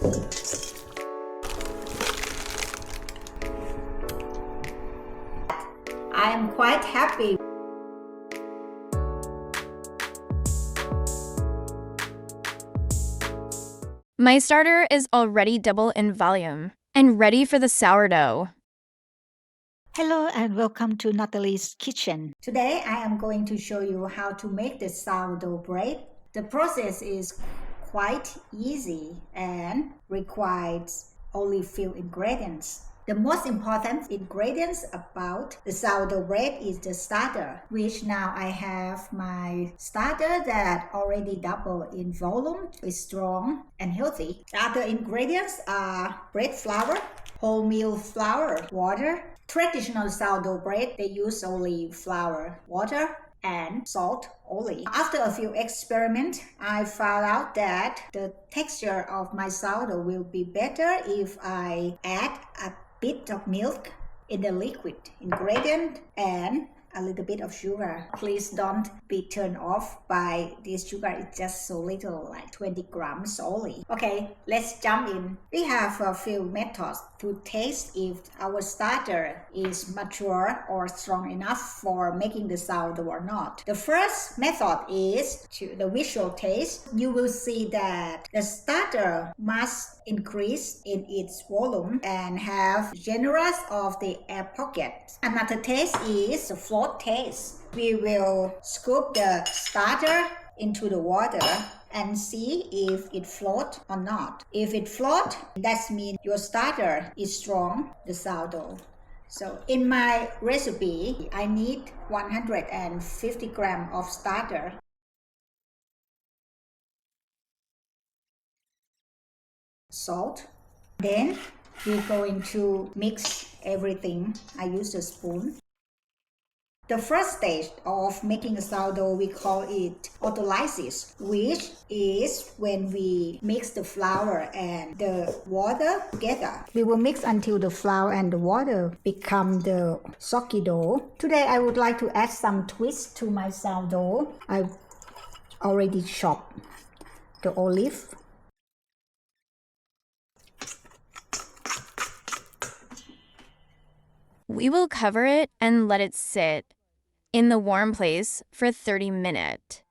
I am quite happy. My starter is already double in volume and ready for the sourdough. Hello and welcome to Autolyse kitchen. Today I am going to show you how to make the sourdough bread. The process is quite easy and requires only few ingredients. The most important ingredients about the sourdough bread is the starter, which now I have my starter that already double in volume, is strong and healthy. The other ingredients are bread flour, wholemeal flour, water. Traditional sourdough bread, they use only flour, water, and salt only. After a few experiments, I found out that the texture of my sourdough will be better if I add a bit of milk in the liquid ingredient and a little bit of sugar. Please don't be turned off by this sugar. It's just so little, like 20 grams only. Okay, let's jump in. We have a few methods to taste if our starter is mature or strong enough for making the sourdough or not. The first method is to the visual taste. You will see that the starter must increase in its volume and have generous of the air pockets. Another taste is the float taste. We will scoop the starter into the water and see if it floats or not. If it floats, that means your starter is strong, the sourdough. So in my recipe, I need 150 grams of starter. Salt. Then we're going to mix everything. I use a spoon. The first stage of making a sourdough, we call it Autolysis, which is when we mix the flour and the water together. We will mix until the flour and the water become the soggy dough. Today I would like to add some twist to my sourdough. I already chopped the olive. We will cover it and let it sit in the warm place for 30 minutes.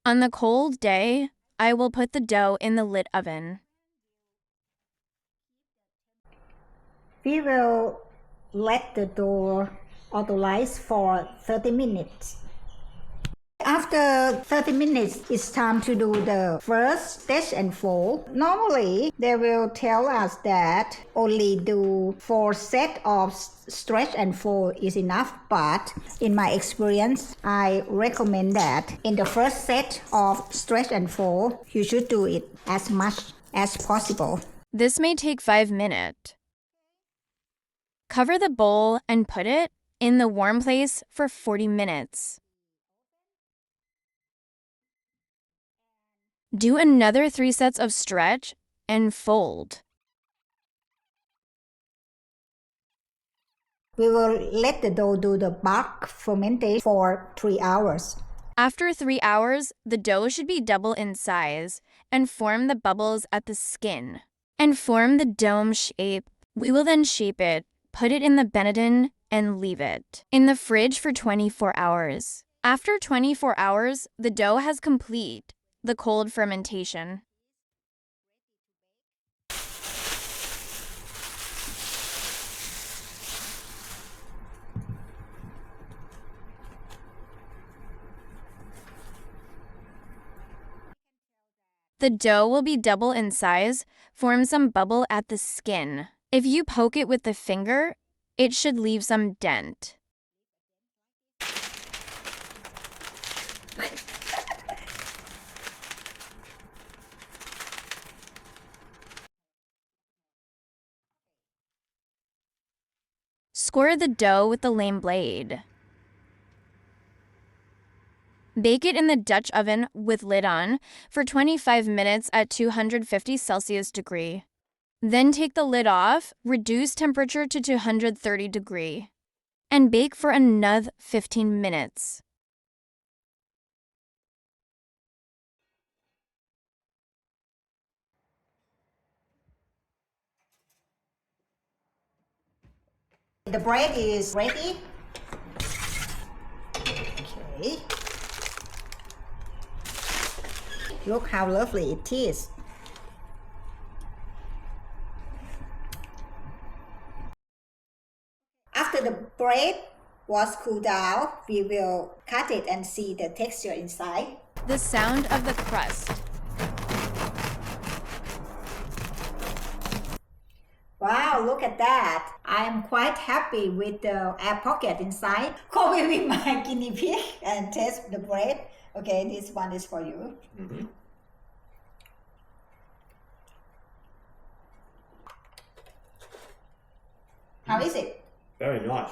On the cold day, I will put the dough in the lit oven. We will let the dough autolyze for 30 minutes. After 30 minutes, it's time to do the first stretch and fold. Normally, they will tell us that only do 4 sets of stretch and fold is enough, but in my experience, I recommend that in the first set of stretch and fold, you should do it as much as possible. This may take 5 minutes. Cover the bowl and put it in the warm place for 40 minutes. Do another 3 sets of stretch and fold. We will let the dough do the bulk fermentation for 3 hours. After 3 hours, the dough should be double in size and form the bubbles at the skin and form the dome shape. We will then shape it, put it in the benetton, and leave it in the fridge for 24 hours. After 24 hours, the dough has complete the cold fermentation. The dough will be double in size, form some bubble at the skin. If you poke it with the finger, it should leave some dent. Score the dough with the lame blade. Bake it in the Dutch oven with lid on for 25 minutes at 250 Celsius degree. Then take the lid off, reduce temperature to 230 degree, and bake for another 15 minutes. The bread is ready. Okay. Look how lovely it is. After the bread was cooled down, we will cut it and see the texture inside. The sound of the crust. Wow, look at that. I am quite happy with the air pocket inside. Call me with my guinea pig and taste the bread. Okay, this one is for you. Mm-hmm. How is it? Very nice.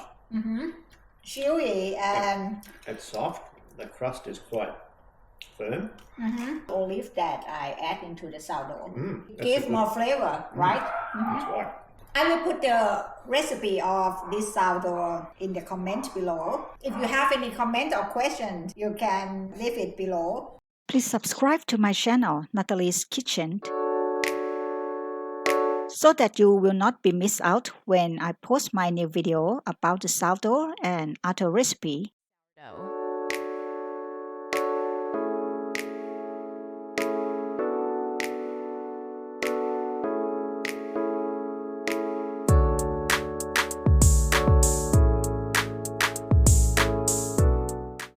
Chewy and It's soft. The crust is quite firm. olive that I add into the sourdough. That's Give a good- more flavor, right? That's right. I will put the recipe of this sourdough in the comment below. If you have any comment or questions, you can leave it below. Please subscribe to my channel, Natalie's Kitchen, so that you will not be missed out when I post my new video about the sourdough and other recipe.